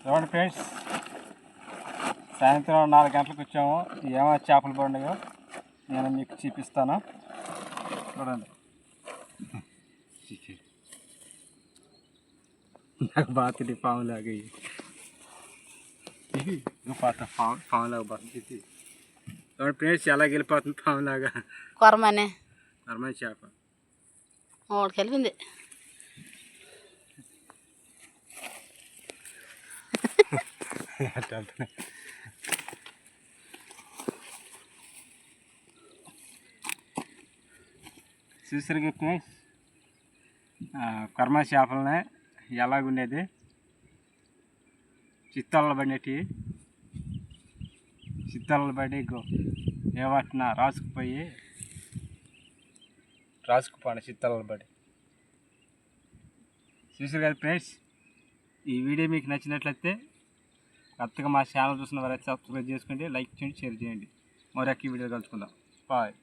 చూడండి ఫ్రెండ్స్, సాయంత్రం 4 గంటలకు వచ్చాము. ఏమో చేపలు పండుగ నేను మీకు చూపిస్తాను. చూడండి, నాకు బాగా పాములాగా పాత పాములాగా బాగుంది. చూడండి ఫ్రెండ్స్, ఎలా వెళ్ళిపోతుంది పాములాగా. కొరమనే చేప ఒకటి కలిపింది. చూసారుగా ఫ్రెండ్స్, కర్మ చేపలనే ఎలాగుండేది. చిత్తాలు పడినట్టు చిత్తాలు పడి ఏమట్టినా రాసుకుపోండి చిత్తాలు పడి. చూసారు కదా ఫ్రెండ్స్, ఈ వీడియో మీకు నచ్చినట్లయితే కొత్తగా మా ఛానల్ చూసిన వారైతే సబ్స్క్రైబ్ చేసుకోండి, లైక్ చేయండి, షేర్ చేయండి. మరొక వీడియో కలుసుకుందాం. బాయ్.